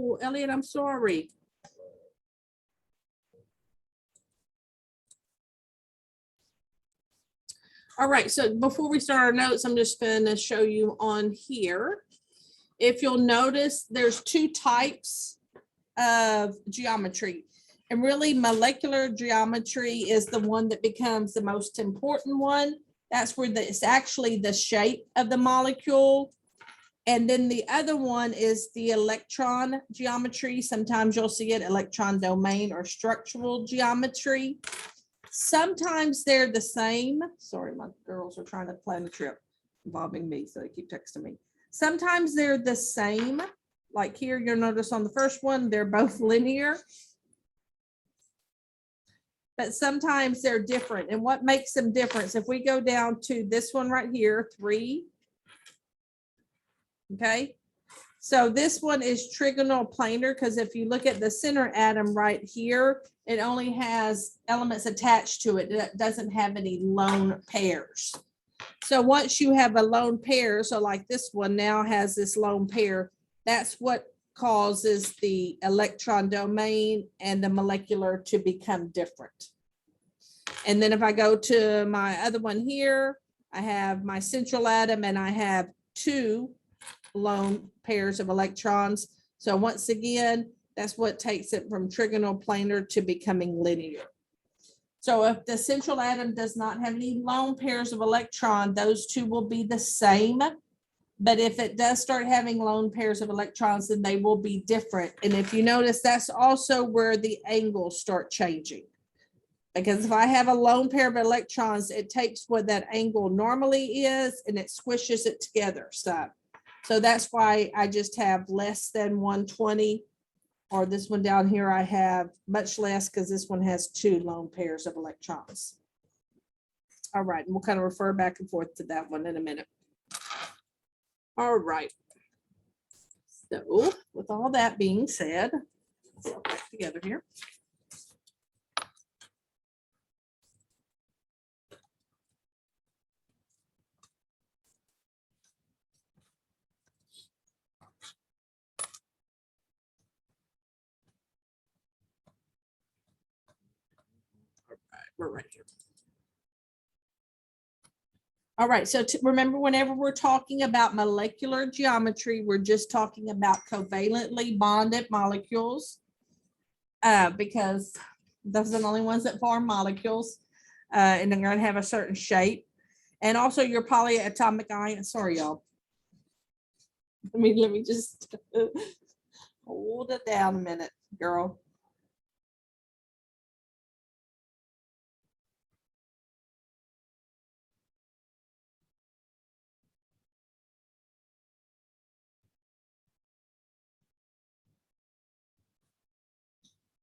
Oh, Elliot, I'm sorry. All right, so before we start our notes, I'm just going to show you on here. If you'll notice, there's two types of geometry. And really, molecular geometry is the one that becomes the most important one. That's where it's actually the shape of the molecule. And then the other one is the electron geometry. Sometimes you'll see it electron domain or structural geometry. Sometimes they're the same. Sorry, my girls are trying to plan a trip involving me, so they keep texting me. Sometimes they're the same. Like here, you'll notice on the first one, they're both linear. But sometimes they're different. And what makes them different? If we go down to this one right here, 3. Okay. So this one is trigonal planar, because if you look at the center atom right here, it only has elements attached to it. It doesn't have any lone pairs. So once you have a lone pair, so like this one now has this lone pair, that's what causes the electron domain and the molecular to become different. And then if I go to my other one here, I have my central atom and I have 2 lone pairs of electrons. So once again, that's what takes it from trigonal planar to becoming linear. So if the central atom does not have any lone pairs of electron, those two will be the same. But if it does start having lone pairs of electrons, then they will be different. And if you notice, that's also where the angles start changing. Because if I have a lone pair of electrons, it takes what that angle normally is and it squishes it together. So that's why I just have less than 120, or this one down here, I have much less because this one has 2 lone pairs of electrons. All right, and we'll kind of refer back and forth to that one in a minute. All right. So with all that being said, let's get back together here. We're right here. All right, so remember, whenever we're talking about molecular geometry, we're just talking about covalently bonded molecules because those are the only ones that form molecules and they're going to have a certain shape. And also your polyatomic ion, sorry, y'all. Let me just hold it down a minute, girl.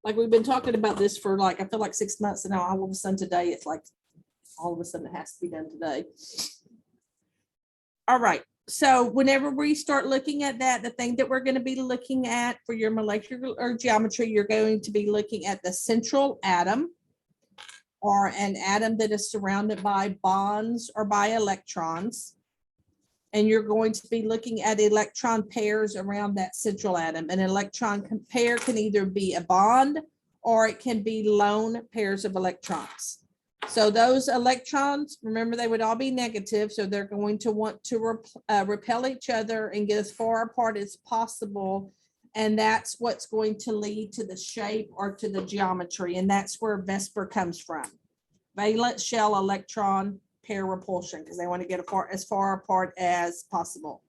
Like we've been talking about this for like, I feel like 6 months, and now all of a sudden today, it's like all of a sudden it has to be done today. All right. So whenever we start looking at that, the thing that we're going to be looking at for your molecular geometry, you're going to be looking at the central atom, or an atom that is surrounded by bonds or by electrons. And you're going to be looking at electron pairs around that central atom. An electron pair can either be a bond or it can be lone pairs of electrons. So those electrons, remember, they would all be negative. So they're going to want to repel each other and get as far apart as possible. And that's what's going to lead to the shape or to the geometry. And that's where VSEPR comes from. Valence shell electron pair repulsion, because they want to get as far apart as possible.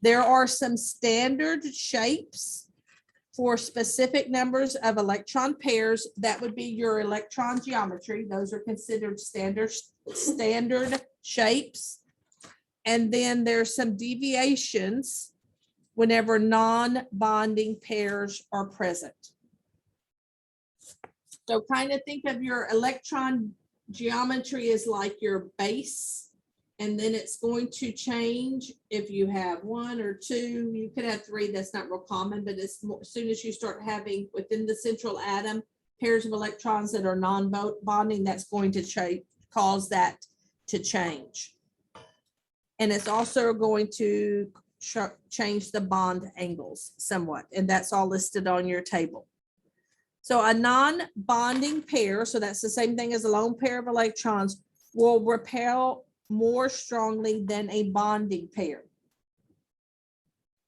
There are some standard shapes for specific numbers of electron pairs. That would be your electron geometry. Those are considered standard shapes. And then there's some deviations whenever non-bonding pairs are present. So kind of think of your electron geometry is like your base, and then it's going to change if you have 1 or 2. You could have 3. That's not real common, but as soon as you start having within the central atom pairs of electrons that are non-bonding, that's going to cause that to change. And it's also going to change the bond angles somewhat, and that's all listed on your table. So a non-bonding pair, so that's the same thing as a lone pair of electrons, will repel more strongly than a bonding pair.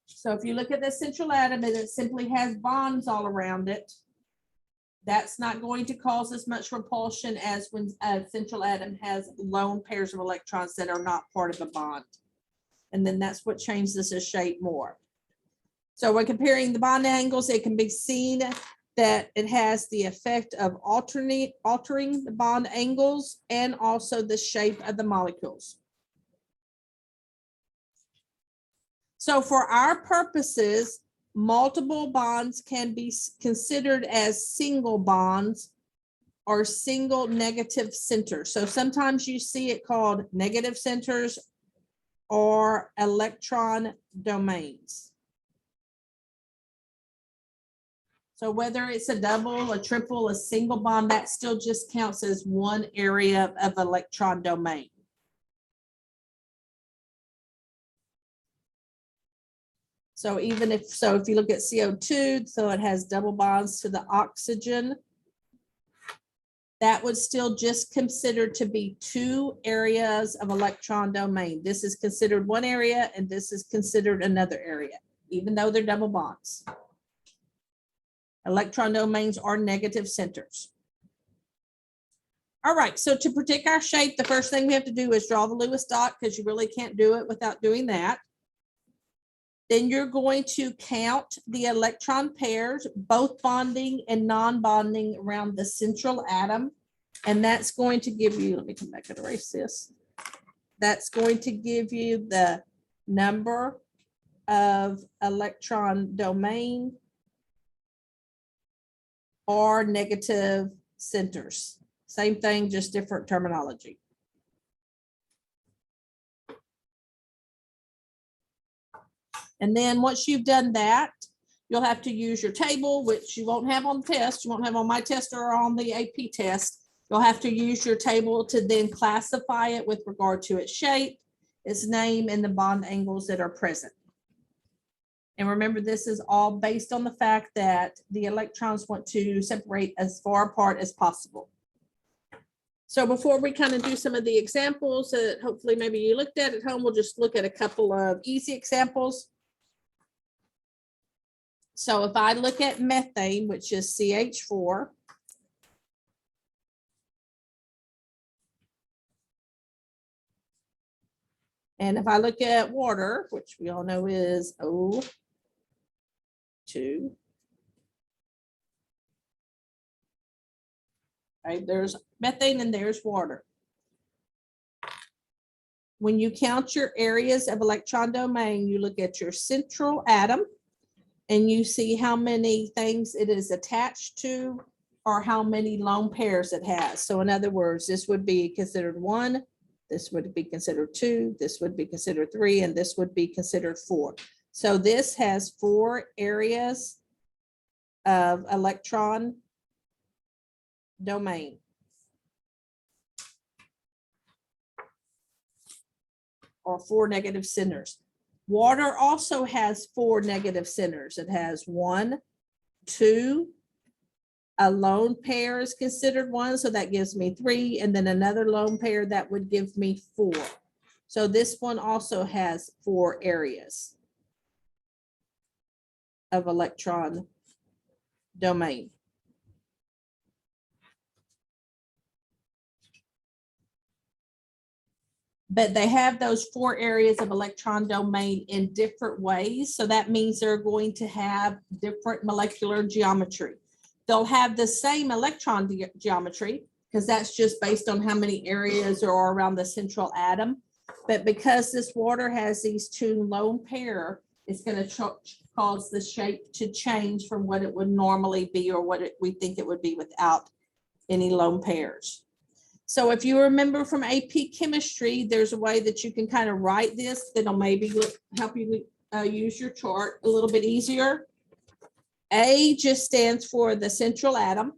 So if you look at the central atom and it simply has bonds all around it, that's not going to cause as much repulsion as when a central atom has lone pairs of electrons that are not part of a bond. And then that's what changes the shape more. So when comparing the bond angles, it can be seen that it has the effect of altering the bond angles and also the shape of the molecules. So for our purposes, multiple bonds can be considered as single bonds or single negative centers. So sometimes you see it called negative centers or electron domains. So whether it's a double, a triple, a single bond, that still just counts as one area of electron domain. So even if you look at CO2, so it has double bonds to the oxygen, that would still just consider to be two areas of electron domain. This is considered one area and this is considered another area, even though they're double bonds. Electron domains are negative centers. All right, so to predict our shape, the first thing we have to do is draw the Lewis dot, because you really can't do it without doing that. Then you're going to count the electron pairs, both bonding and non-bonding, around the central atom. And that's going to give you, let me come back and erase this. That's going to give you the number of electron domain or negative centers. Same thing, just different terminology. And then once you've done that, you'll have to use your table, which you won't have on the test. You won't have on my test or on the AP test. You'll have to use your table to then classify it with regard to its shape, its name, and the bond angles that are present. And remember, this is all based on the fact that the electrons want to separate as far apart as possible. So before we kind of do some of the examples that hopefully maybe you looked at home, we'll just look at a couple of easy examples. So if I look at methane, which is CH4, and if I look at water, which we all know is O2, right, there's methane and there's water. When you count your areas of electron domain, you look at your central atom and you see how many things it is attached to or how many lone pairs it has. So in other words, this would be considered 1, this would be considered 2, this would be considered 3, and this would be considered 4. So this has 4 areas of electron domain. Or 4 negative centers. Water also has 4 negative centers. It has 1, 2, a lone pair is considered 1, so that gives me 3, and then another lone pair that would give me 4. So this one also has 4 areas of electron domain. But they have those 4 areas of electron domain in different ways. So that means they're going to have different molecular geometry. They'll have the same electron geometry because that's just based on how many areas there are around the central atom. But because this water has these 2 lone pair, it's going to cause the shape to change from what it would normally be or what we think it would be without any lone pairs. So if you remember from AP chemistry, there's a way that you can kind of write this that'll maybe help you use your chart a little bit easier. A just stands for the central atom.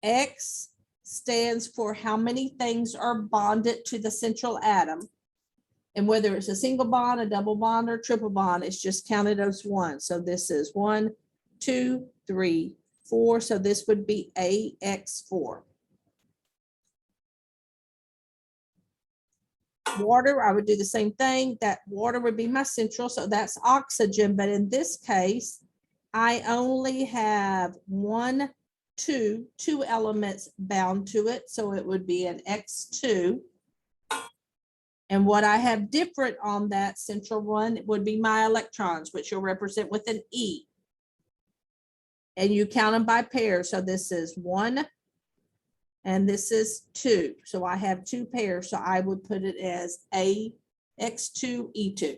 X stands for how many things are bonded to the central atom. And whether it's a single bond, a double bond, or triple bond, it's just counted as one. So this is 1, 2, 3, 4. So this would be AX4. Water, I would do the same thing. That water would be my central, so that's oxygen. But in this case, I only have two elements bound to it. So it would be an X2. And what I have different on that central one would be my electrons, which you'll represent with an E. And you count them by pairs. So this is 1 and this is 2. So I have 2 pairs. So I would put it as AX2E2.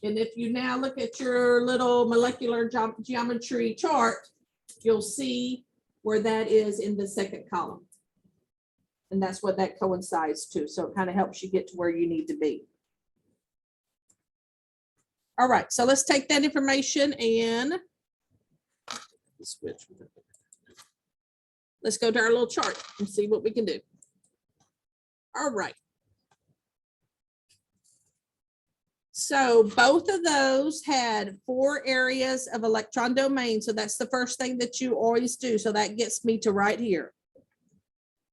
And if you now look at your little molecular geometry chart, you'll see where that is in the second column. And that's what that coincides to. So it kind of helps you get to where you need to be. All right, so let's take that information and switch. Let's go to our little chart and see what we can do. All right. So both of those had 4 areas of electron domain. So that's the first thing that you always do. So that gets me to right here.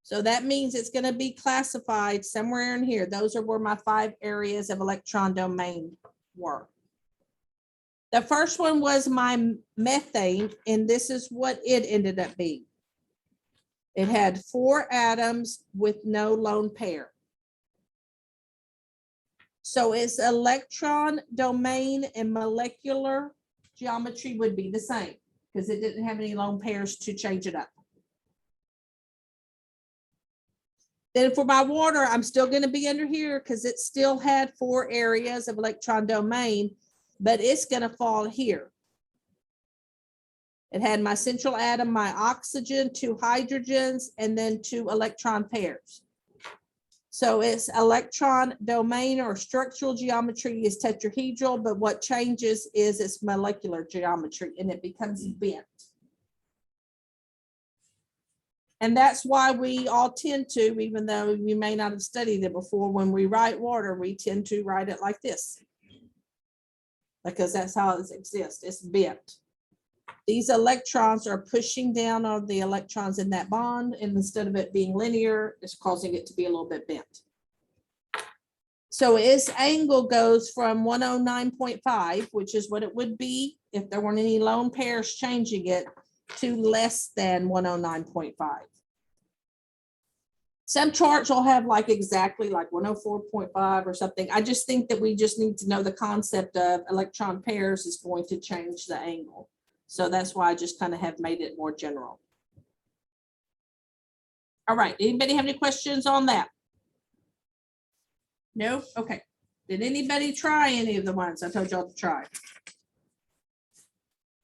So that means it's going to be classified somewhere in here. Those are where my 5 areas of electron domain were. The first one was my methane, and this is what it ended up being. It had 4 atoms with no lone pair. So its electron domain and molecular geometry would be the same because it didn't have any lone pairs to change it up. Then for my water, I'm still going to be under here because it still had 4 areas of electron domain, but it's going to fall here. It had my central atom, my oxygen, 2 hydrogens, and then 2 electron pairs. So its electron domain or structural geometry is tetrahedral, but what changes is its molecular geometry, and it becomes bent. And that's why we all tend to, even though you may not have studied it before, when we write water, we tend to write it like this. Because that's how it exists. It's bent. These electrons are pushing down on the electrons in that bond, and instead of it being linear, it's causing it to be a little bit bent. So its angle goes from 109.5, which is what it would be if there weren't any lone pairs changing it, to less than 109.5. Some charts will have like exactly like 104.5 or something. I just think that we just need to know the concept of electron pairs is going to change the angle. So that's why I just kind of have made it more general. All right, anybody have any questions on that? No? Okay. Did anybody try any of the ones I told y'all to try?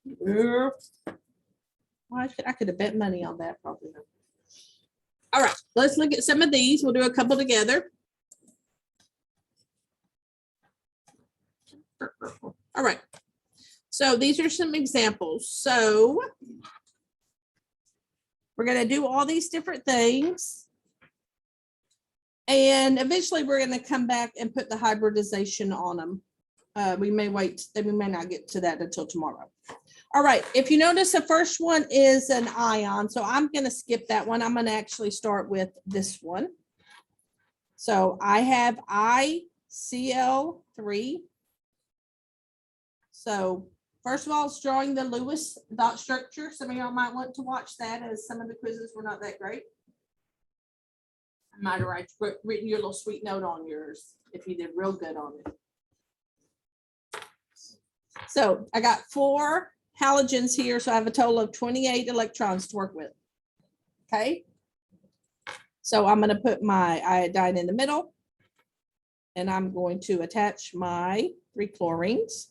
Well, I could have bet money on that probably. All right, let's look at some of these. We'll do a couple together. All right. So these are some examples. So we're going to do all these different things. And eventually we're going to come back and put the hybridization on them. We may wait, then we may not get to that until tomorrow. All right, if you notice, the first one is an ion. So I'm going to skip that one. I'm going to actually start with this one. So I have ICl3. So first of all, it's drawing the Lewis dot structure. Some of y'all might want to watch that, as some of the quizzes were not that great. I might have written your little sweet note on yours if you did real good on it. So I got 4 halogens here, so I have a total of 28 electrons to work with. Okay. So I'm going to put my iodine in the middle, and I'm going to attach my 3 chlorines.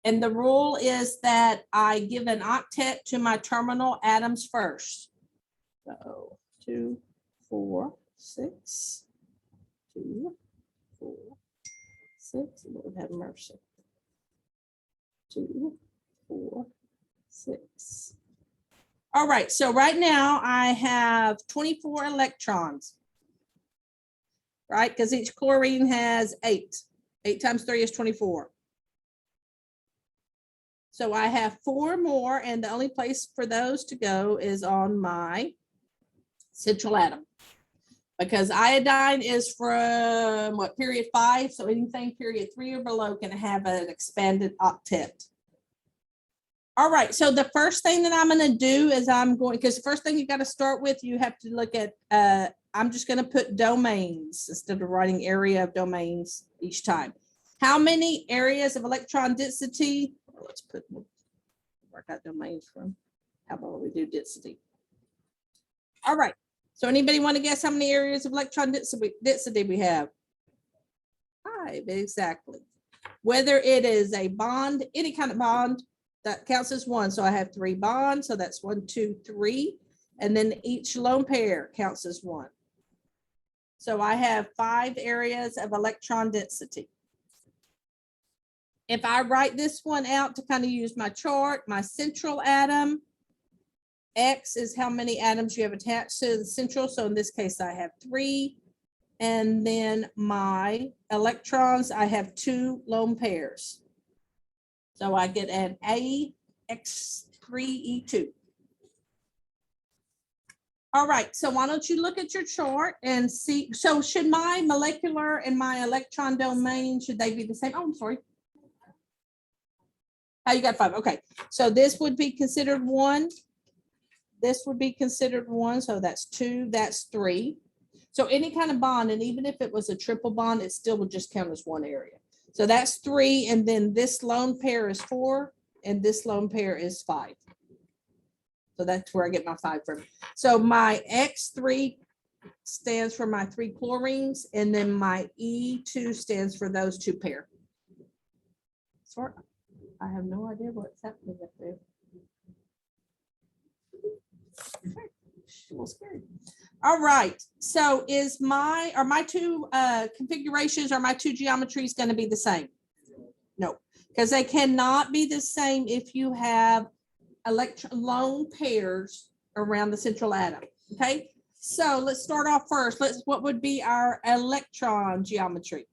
And the rule is that I give an octet to my terminal atoms first. So 2, 4, 6, 2, 4, 6, Lord have mercy. 2, 4, 6. All right, so right now I have 24 electrons. right? Because each chlorine has 8. 8 times 3 is 24. So I have 4 more, and the only place for those to go is on my central atom. Because iodine is from what, period 5? So anything period 3 or below can have an expanded octet. All right, so the first thing that I'm going to do is because the first thing you got to start with, you have to look at, I'm just going to put domains instead of writing area of domains each time. How many areas of electron density? Let's put where I got domains from. How about we do density? All right, so anybody want to guess how many areas of electron density we have? 5, exactly. Whether it is a bond, any kind of bond, that counts as 1. So I have 3 bonds. So that's 1, 2, 3. And then each lone pair counts as 1. So I have 5 areas of electron density. If I write this one out to kind of use my chart, my central atom, X is how many atoms you have attached to the central. So in this case, I have 3. And then my electrons, I have 2 lone pairs. So I get an AX3E2. All right, so why don't you look at your chart and see, so should my molecular and my electron domain, should they be the same? Oh, I'm sorry. Oh, you got 5, okay. So this would be considered 1. This would be considered 1, so that's 2, that's 3. So any kind of bond, and even if it was a triple bond, it still would just count as 1 area. So that's 3, and then this lone pair is 4, and this lone pair is 5. So that's where I get my 5 from. So my X3 stands for my 3 chlorines, and then my E2 stands for those 2 pair. Sorry, I have no idea what's happening up there. Okay. A little scary. All right, so are my 2 configurations, are my 2 geometries going to be the same? No, because they cannot be the same if you have lone pairs around the central atom. Okay, so let's start off first. What would be our electron geometry?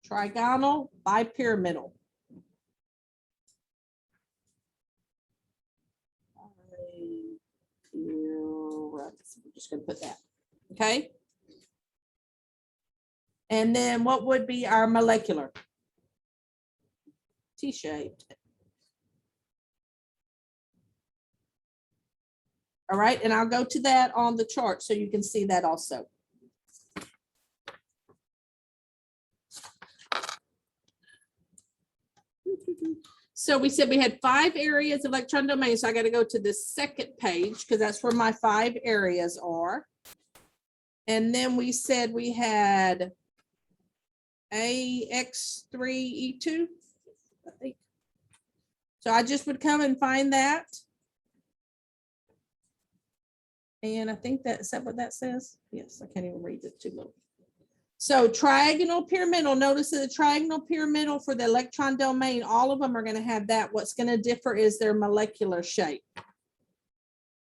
Trigonal bipyramidal. I'm just going to put that. Okay. And then what would be our molecular? T-shaped. All right, and I'll go to that on the chart so you can see that also. So we said we had 5 areas of electron domain. So I got to go to the second page because that's where my 5 areas are. And then we said we had AX3E2, I think. So I just would come and find that. And I think is that what that says? Yes, I can't even read it too low. So trigonal pyramidal, notice that the trigonal pyramidal for the electron domain, all of them are going to have that. What's going to differ is their molecular shape.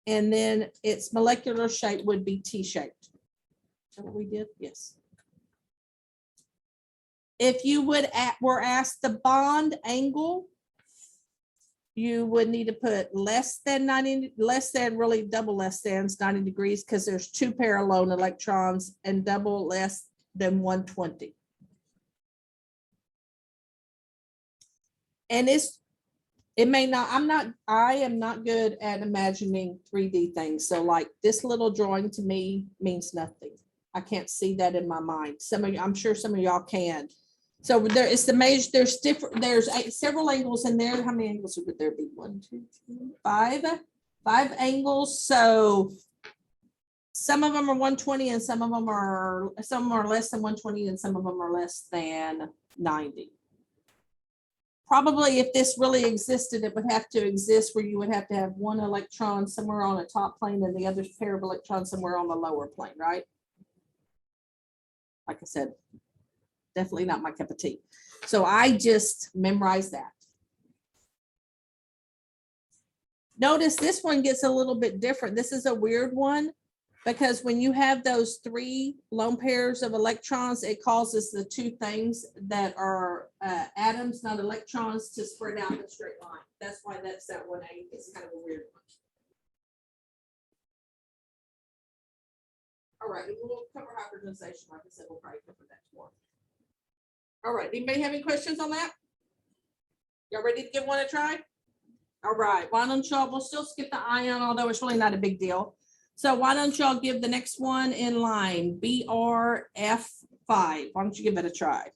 And then its molecular shape would be T-shaped. Is that what we did? Yes. If you were asked the bond angle, you would need to put less than 90, less than, really double less than 90 degrees because there's 2 pair lone electrons, and double less than 120. And it may not, I am not good at imagining 3D things. So like this little drawing to me means nothing. I can't see that in my mind. I'm sure some of y'all can. So there's several angles in there. How many angles would there be? 1, 2, 3, 5. 5 angles. So some of them are 120 and some of them are less than 120 and some of them are less than 90. Probably if this really existed, it would have to exist where you would have to have 1 electron somewhere on a top plane and the other pair of electrons somewhere on the lower plane, right? Like I said, definitely not my cup of tea. So I just memorized that. Notice this one gets a little bit different. This is a weird one because when you have those 3 lone pairs of electrons, it causes the 2 things that are atoms, not electrons, to spread out in a straight line. That's why that's that 1A. It's kind of a weird one. All right, we'll cover hybridization. Like I said, we'll probably cover that tomorrow. All right, anybody have any questions on that? Y'all ready to give one a try? All right, why don't y'all, we'll still skip the ion, although it's really not a big deal. So why don't y'all give the next one in line, BRF5. Why don't you give it a try?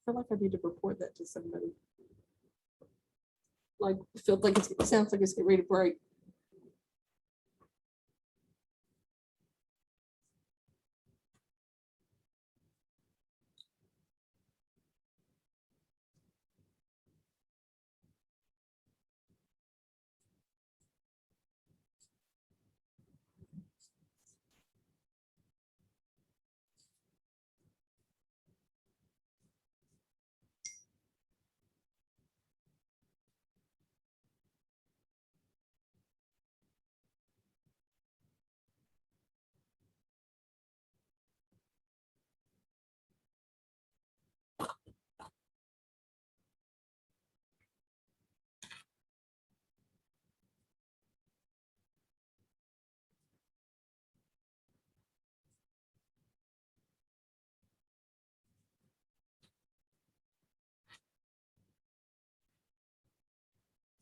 I feel like I need to report that to somebody. Like, feels like it sounds like it's getting ready to break.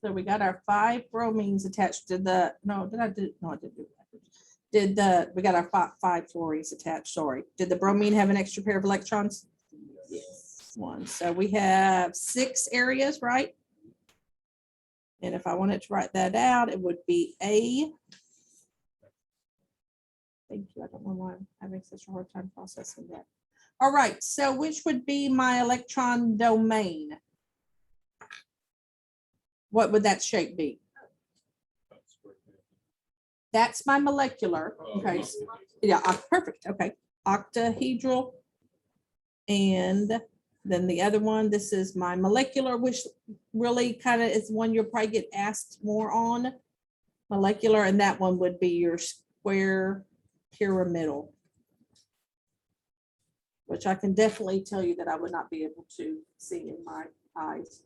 So we got our 5 bromines attached to the, no, did I do, no, I didn't do that. We got our 5 fluorines attached, sorry. Did the bromine have an extra pair of electrons? Yes. 1. So we have 6 areas, right? And if I wanted to write that out, it would be A. Thank you. I don't know why I'm having such a hard time processing that. All right, so which would be my electron domain? What would that shape be? That's my molecular. Okay. Yeah, perfect. Okay. Octahedral. And then the other one, this is my molecular, which really kind of is one you'll probably get asked more on. Molecular, and that one would be your square pyramidal, which I can definitely tell you that I would not be able to see in my eyes.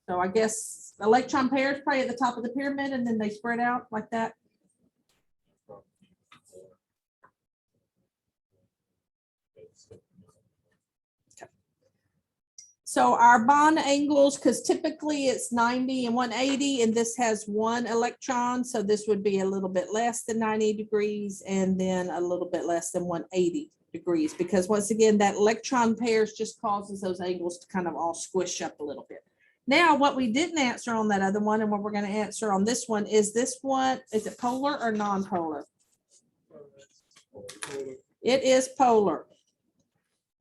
So I guess electron pairs probably at the top of the pyramid and then they spread out like that. Okay. So our bond angles, because typically it's 90 and 180, and this has 1 electron. So this would be a little bit less than 90 degrees and then a little bit less than 180 degrees, because once again, that electron pairs just causes those angles to kind of all squish up a little bit. Now, what we didn't answer on that other one and what we're going to answer on this one, is it polar or non-polar? It is polar.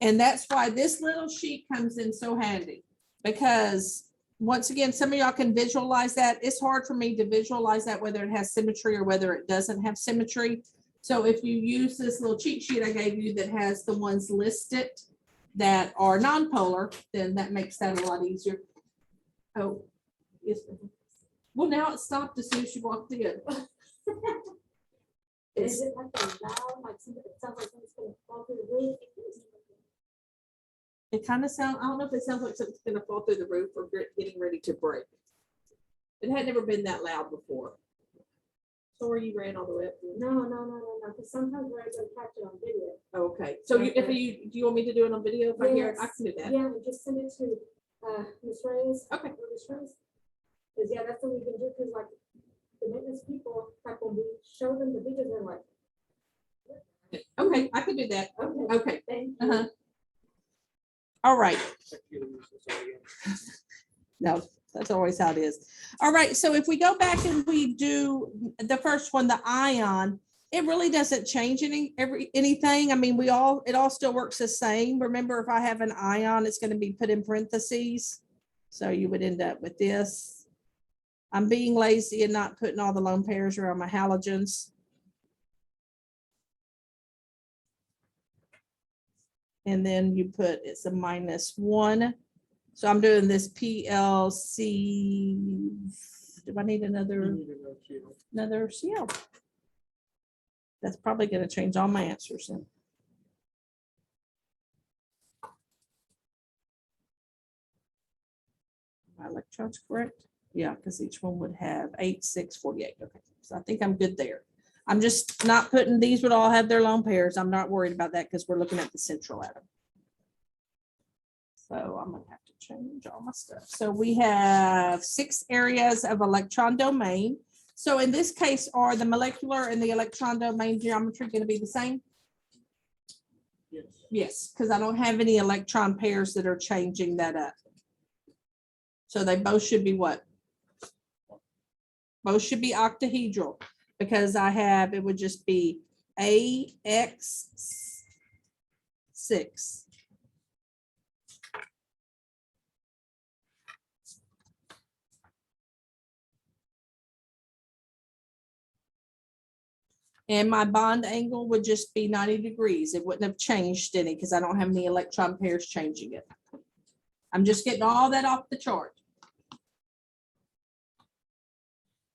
And that's why this little sheet comes in so handy, because once again, some of y'all can visualize that. It's hard for me to visualize that, whether it has symmetry or whether it doesn't have symmetry. So if you use this little cheat sheet I gave you that has the ones listed that are nonpolar, then that makes that a lot easier. Oh, yes. Well, now it stopped as soon as you walked in. Is it like a loud, like something, it sounds like something's gonna fall through the roof? It kind of sounds, I don't know if it sounds like something's gonna fall through the roof or getting ready to break. It had never been that loud before. Sorry you ran all the way up there. No, because sometimes we're able to catch it on video. Okay, so do you want me to do it on video if I hear it? I can do that. Yeah, we just send it to Ms. Reyes. Okay. Ms. Reyes. Because yeah, that's what we can do, because like the maintenance people, like when we show them the videos, they're like, Okay, I can do that. okay, Okay. thank you. Uh-huh. All right. No, that's always how it is. All right, so if we go back and we do the first one, the ion, it really doesn't change anything. I mean, it all still works the same. Remember, if I have an ion, it's going to be put in parentheses. So you would end up with this. I'm being lazy and not putting all the lone pairs around my halogens. And then you put, it's a -1. So I'm doing this PLC. Do I need another CL? That's probably going to change all my answers then. My electrons correct? Yeah, because each one would have 8, 6, 48. Okay, so I think I'm good there. I'm just not putting, these would all have their lone pairs. I'm not worried about that because we're looking at the central atom. So I'm going to have to change all my stuff. So we have 6 areas of electron domain. So in this case, are the molecular and the electron domain geometry going to be the same? Yes. Yes, because I don't have any electron pairs that are changing that up. So they both should be what? Both should be octahedral, because I have, it would just be AX6. And my bond angle would just be 90 degrees. It wouldn't have changed any because I don't have any electron pairs changing it. I'm just getting all that off the chart.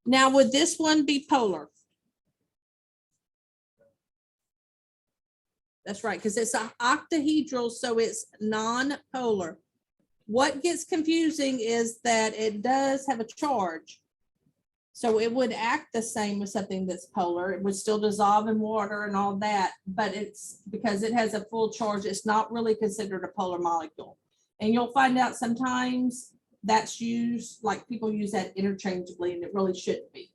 Now, would this one be polar? That's right, because it's an octahedral, so it's non-polar. What gets confusing is that it does have a charge. So it would act the same as something that's polar. It would still dissolve in water and all that, but it's because it has a full charge, it's not really considered a polar molecule. And you'll find out sometimes that's used, like people use that interchangeably, and it really shouldn't be.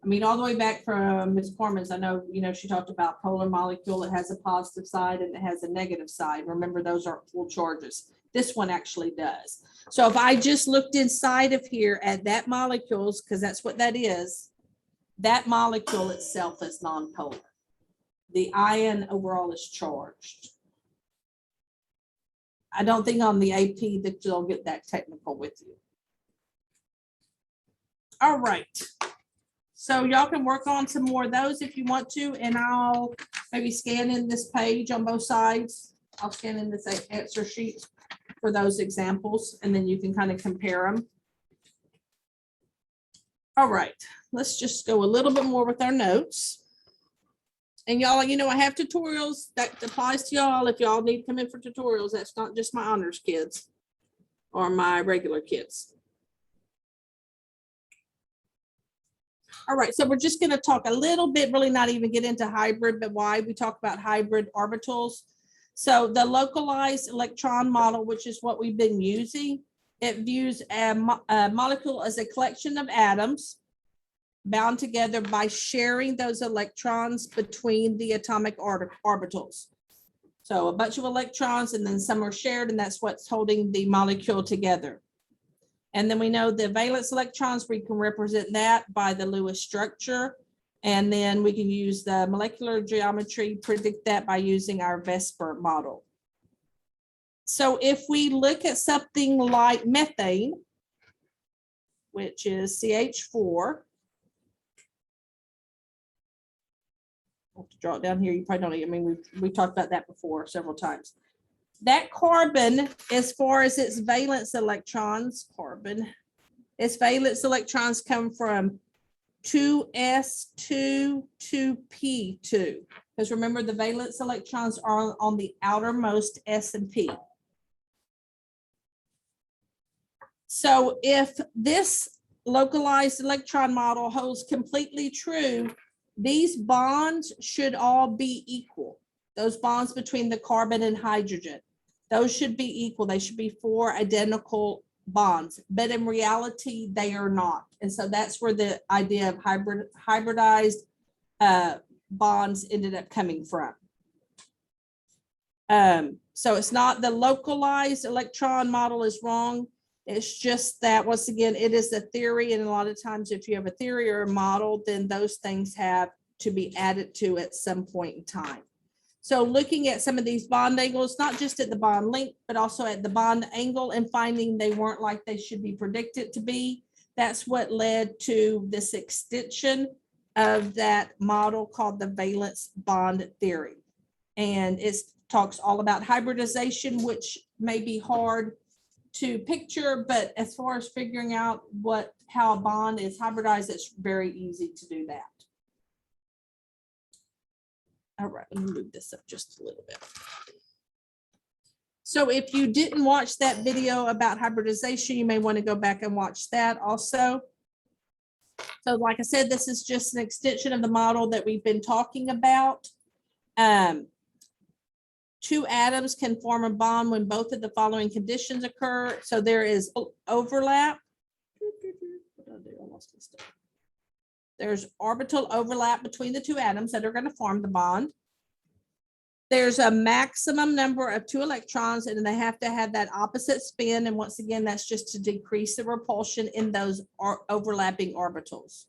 I mean, all the way back from Ms. Corman's, I know, she talked about polar molecule. It has a positive side and it has a negative side. Remember, those aren't full charges. This one actually does. So if I just looked inside of here at that molecules, because that's what that is, that molecule itself is nonpolar. The ion overall is charged. I don't think on the AP that you'll get that technical with you. All right. So y'all can work on some more of those if you want to, and I'll maybe scan in this page on both sides. I'll scan in this answer sheet for those examples, and then you can kind of compare them. All right, let's just go a little bit more with our notes. And y'all, I have tutorials that applies to y'all. If y'all need to come in for tutorials, that's not just my honors kids or my regular kids. All right, so we're just going to talk a little bit, really not even get into hybrid, but why we talk about hybrid orbitals. So the localized electron model, which is what we've been using, it views a molecule as a collection of atoms bound together by sharing those electrons between the atomic orbitals. So a bunch of electrons, and then some are shared, and that's what's holding the molecule together. And then we know the valence electrons, we can represent that by the Lewis structure. And then we can use the molecular geometry, predict that by using our Vesper model. So if we look at something like methane, which is CH4, I'll have to draw it down here. You probably don't, I mean, we talked about that before several times. That carbon, as far as its valence electrons, its valence electrons come from 2s2 to p2. Because remember, the valence electrons are on the outermost s and p. So if this localized electron model holds completely true, these bonds should all be equal. Those bonds between the carbon and hydrogen, those should be equal. They should be 4 identical bonds, but in reality, they are not. And so that's where the idea of hybridized bonds ended up coming from. So it's not the localized electron model is wrong. It's just that, once again, it is a theory. And a lot of times if you have a theory or a model, then those things have to be added to at some point in time. So looking at some of these bond angles, not just at the bond length, but also at the bond angle, and finding they weren't like they should be predicted to be. That's what led to this extension of that model called the valence bond theory. And it talks all about hybridization, which may be hard to picture, but as far as figuring out how a bond is hybridized, it's very easy to do that. All right, let me move this up just a little bit. So if you didn't watch that video about hybridization, you may want to go back and watch that also. So like I said, this is just an extension of the model that we've been talking about. 2 atoms can form a bond when both of the following conditions occur. So there is overlap. There's orbital overlap between the 2 atoms that are going to form the bond. There's a maximum number of 2 electrons, and they have to have that opposite spin. And once again, that's just to decrease the repulsion in those overlapping orbitals.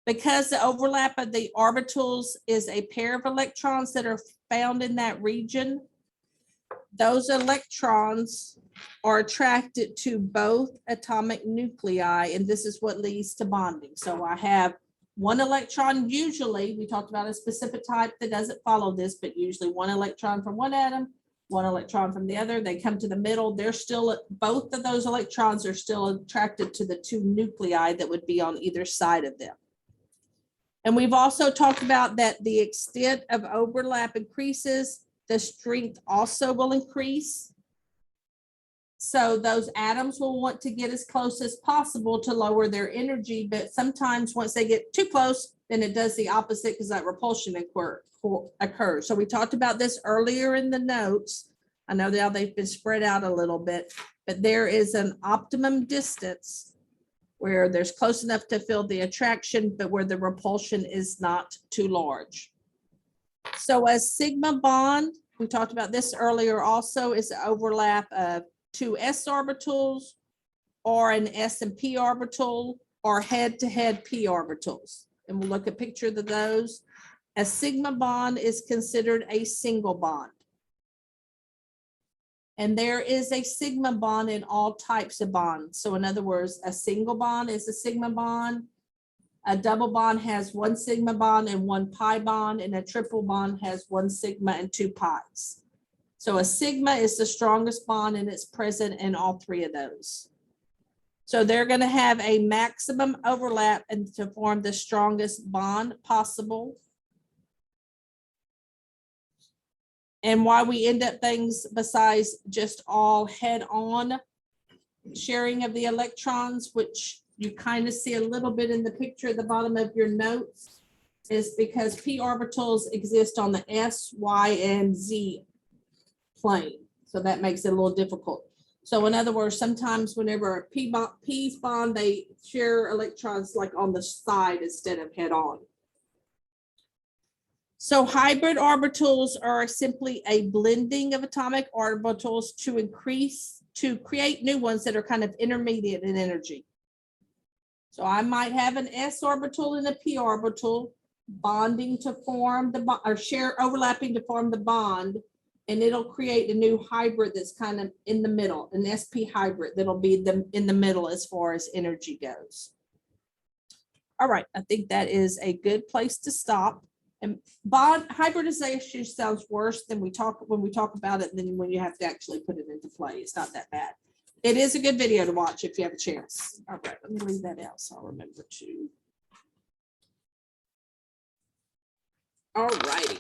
Because the overlap of the orbitals is a pair of electrons that are found in that region, those electrons are attracted to both atomic nuclei, and this is what leads to bonding. So I have 1 electron, usually, we talked about a specific type that doesn't follow this, but usually 1 electron from 1 atom, 1 electron from the other. They come to the middle. They're still, both of those electrons are still attracted to the 2 nuclei that would be on either side of them. And we've also talked about that the extent of overlap increases, the strength also will increase. So those atoms will want to get as close as possible to lower their energy, but sometimes once they get too close, then it does the opposite because that repulsion occurs. So we talked about this earlier in the notes. I know now they've been spread out a little bit, but there is an optimum distance where there's close enough to feel the attraction, but where the repulsion is not too large. So a sigma bond, we talked about this earlier also, is the overlap of 2 s orbitals or an s and p orbital or head-to-head p orbitals. And we'll look at pictures of those. A sigma bond is considered a single bond. And there is a sigma bond in all types of bonds. So in other words, a single bond is a sigma bond. A double bond has 1 sigma bond and 1 pi bond, and a triple bond has 1 sigma and 2 pi's. So a sigma is the strongest bond, and it's present in all 3 of those. So they're going to have a maximum overlap and to form the strongest bond possible. And why we end up things besides just all head-on sharing of the electrons, which you kind of see a little bit in the picture at the bottom of your notes, is because p orbitals exist on the s, y, and z plane. So that makes it a little difficult. So in other words, sometimes whenever p's bond, they share electrons like on the side instead of head-on. So hybrid orbitals are simply a blending of atomic orbitals to create new ones that are kind of intermediate in energy. So I might have an s orbital and a p orbital bonding to form the bond, or share overlapping to form the bond. And it'll create a new hybrid that's kind of in the middle, an sp hybrid that'll be in the middle as far as energy goes. All right, I think that is a good place to stop. And bond hybridization sounds worse than when we talk about it than when you have to actually put it into play. It's not that bad. It is a good video to watch if you have a chance. All right, let me leave that out so I'll remember to. All righty.